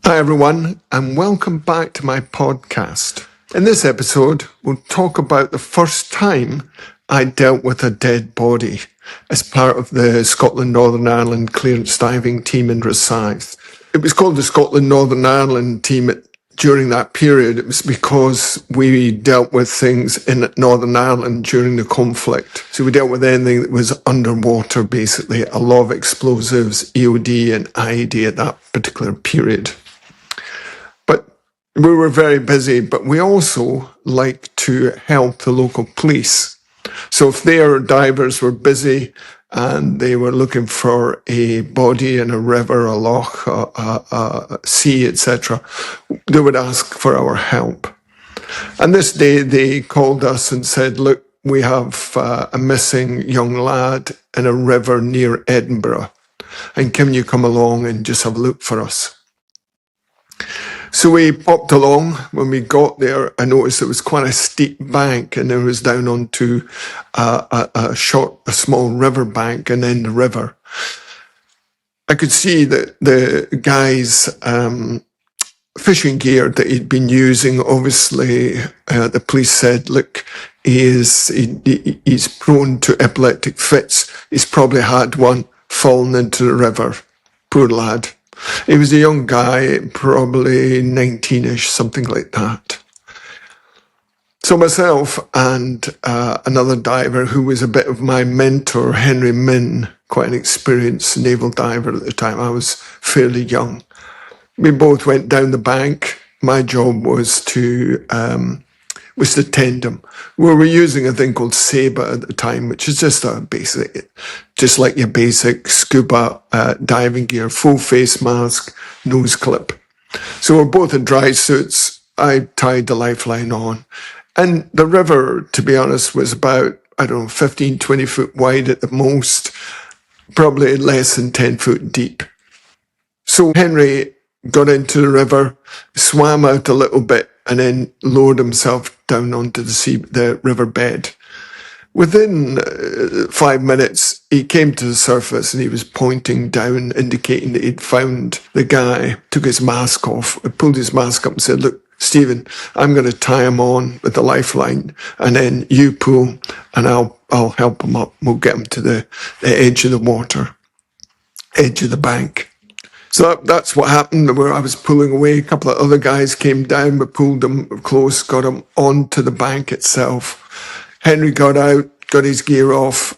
Hi everyone, and welcome back to my podcast. In this episode, we'll talk about the first time I dealt with a dead body as part of the Scotland Northern Ireland Clarence Diving team in Rosyth. It was called the Scotland Northern Ireland team during that period. It was because we dealt with things in Northern Ireland during the conflict. So we dealt with anything that was underwater, basically, a lot of explosives, EOD and IED at that particular period. We were very busy, but we also like to help the local police. So if their divers were busy and they were looking for a body in a river, a loch, a sea, etc., they would ask for our help. And this day they called us and said, look, we have a missing young lad in a river near Edinburgh, and can you come along and just have a look for us? So we popped along. When we got there, I noticed it was quite a steep bank, and it was down onto a small riverbank and then the river. I could see that the guy's fishing gear that he'd been using, obviously, the police said, look, he's prone to epileptic fits. He's probably had one, fallen into the river. Poor lad. He was a young guy, probably 19-ish, something like that. So myself and another diver who was a bit of my mentor, Henry Min, quite an experienced naval diver at the time. I was fairly young. We both went down the bank. My job was to tend him. We were using a thing called Sabre at the time, which is just a basic, just like your basic scuba diving gear, full face mask, nose clip. So we're both in dry suits. I tied the lifeline on. And the river, to be honest, was about, 15, 20 foot wide at the most, probably less than 10 foot deep. So Henry got into the river, swam out a little bit, and then lowered himself down onto the riverbed. Within 5 minutes, he came to the surface and he was pointing down, indicating that he'd found the guy, took his mask off, pulled his mask up and said, look, Stephen, I'm going to tie him on with the lifeline, and then you pull and I'll help him up. We'll get him to the edge of the water, edge of the bank. So that's what happened, where I was pulling away. A couple of other guys came down, we pulled him close, got him onto the bank itself. Henry got out, got his gear off.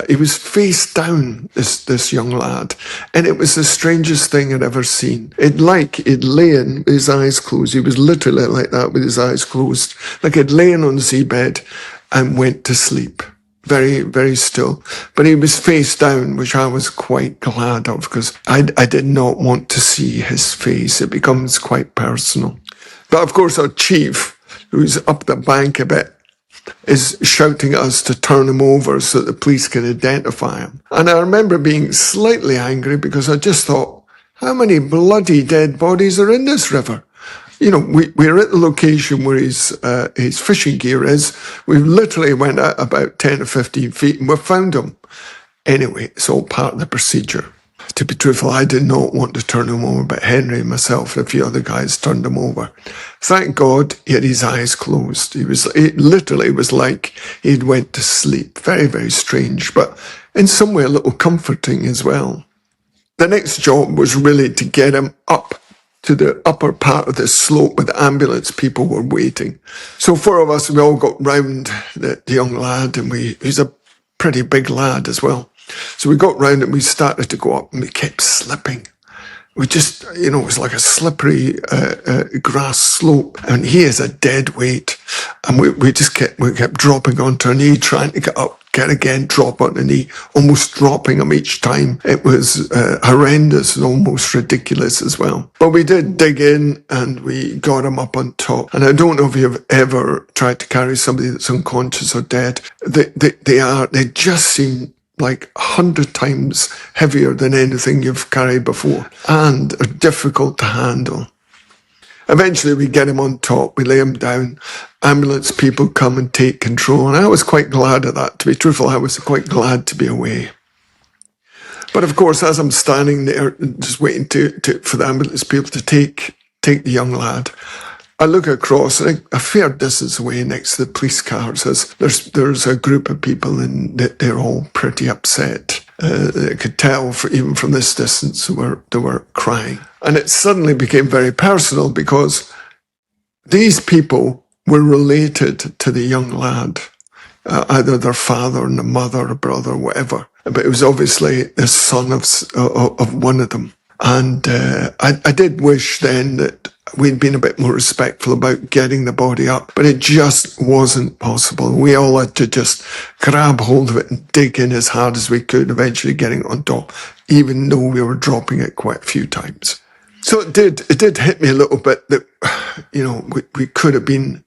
He was face down, this young lad. And it was the strangest thing I'd ever seen. He'd layin with his eyes closed. He was literally like that with his eyes closed. Like he'd layin on the seabed and went to sleep. Very, very still. But he was face down, which I was quite glad of, because I did not want to see his face. It becomes quite personal. But of course, our chief, who's up the bank a bit, is shouting at us to turn him over so that the police can identify him. And I remember being slightly angry because I just thought, how many bloody dead bodies are in this river? You know, we're at the location where his fishing gear is. We literally went out about 10 or 15 feet and we found him. Anyway, it's all part of the procedure. To be truthful, I did not want to turn him over, but Henry, myself, and a few other guys turned him over. Thank God he had his eyes closed. It literally was like he'd went to sleep. Very, very strange, but in some way a little comforting as well. The next job was really to get him up to the upper part of the slope where the ambulance people were waiting. So 4 of us, we all got round the young lad, and he's a pretty big lad as well. So we got round and we started to go up, and we kept slipping. We just, it was like a slippery grass slope, and he is a dead weight. And we kept dropping onto our knee, trying to get up, get again, drop on the knee, almost dropping him each time. It was horrendous and almost ridiculous as well. But we did dig in and we got him up on top. And I don't know if you've ever tried to carry somebody that's unconscious or dead. They just seem like 100 times heavier than anything you've carried before, and are difficult to handle. Eventually we get him on top, we lay him down, ambulance people come and take control, and I was quite glad of that. To be truthful, I was quite glad to be away. But of course, as I'm standing there, just waiting for the ambulance people to take the young lad, I look across, and a fair distance away next to the police cars, there's a group of people, and they're all pretty upset. I could tell, even from this distance, they were crying. And it suddenly became very personal, because these people were related to the young lad, either their father and the mother or brother or whatever. But it was obviously the son of one of them. And I did wish then that we'd been a bit more respectful about getting the body up, but it just wasn't possible. We all had to just grab hold of it and dig in as hard as we could, eventually getting it on top, even though we were dropping it quite a few times. So it did hit me a little bit that, we could have been,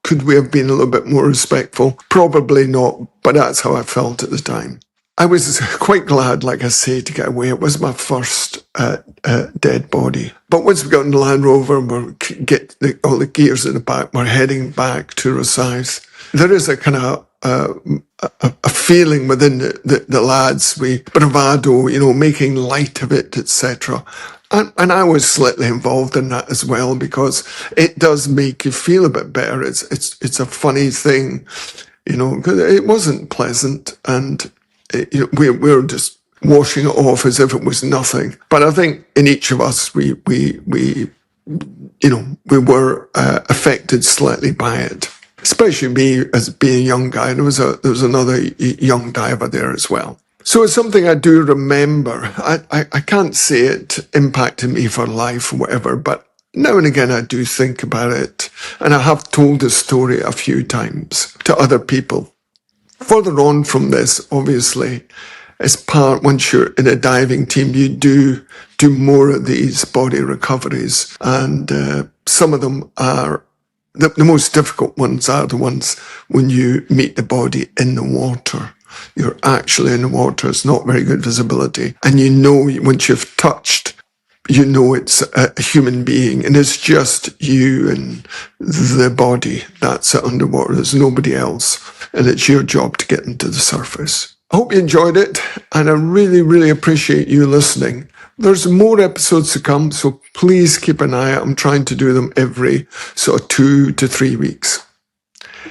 could we have been a little bit more respectful? Probably not, but that's how I felt at the time. I was quite glad, like I say, to get away. It was my first dead body. But once we got in the Land Rover and we get all the gears in the back, we're heading back to Rosyth. There is a kind of a feeling within the lads, bravado, making light of it, etc. And I was slightly involved in that as well, because it does make you feel a bit better. It's a funny thing, because it wasn't pleasant, and we were just washing it off as if it was nothing. But I think in each of us, we were affected slightly by it. Especially me, as being a young guy. There was another young diver there as well. So it's something I do remember. I can't say it impacted me for life or whatever, but now and again I do think about it. And I have told the story a few times to other people. Further on from this, obviously, once you're in a diving team, you do more of these body recoveries. And some of them are, the most difficult ones are the ones when you meet the body in the water. You're actually in the water, it's not very good visibility. And once you've touched, it's a human being, and it's just you and the body. That's it underwater. There's nobody else. And it's your job to get into the surface. I hope you enjoyed it, and I really, really appreciate you listening. There's more episodes to come, so please keep an eye out. I'm trying to do them every sort of 2 to 3 weeks.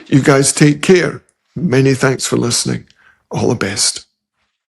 You guys take care. Many thanks for listening. All the best.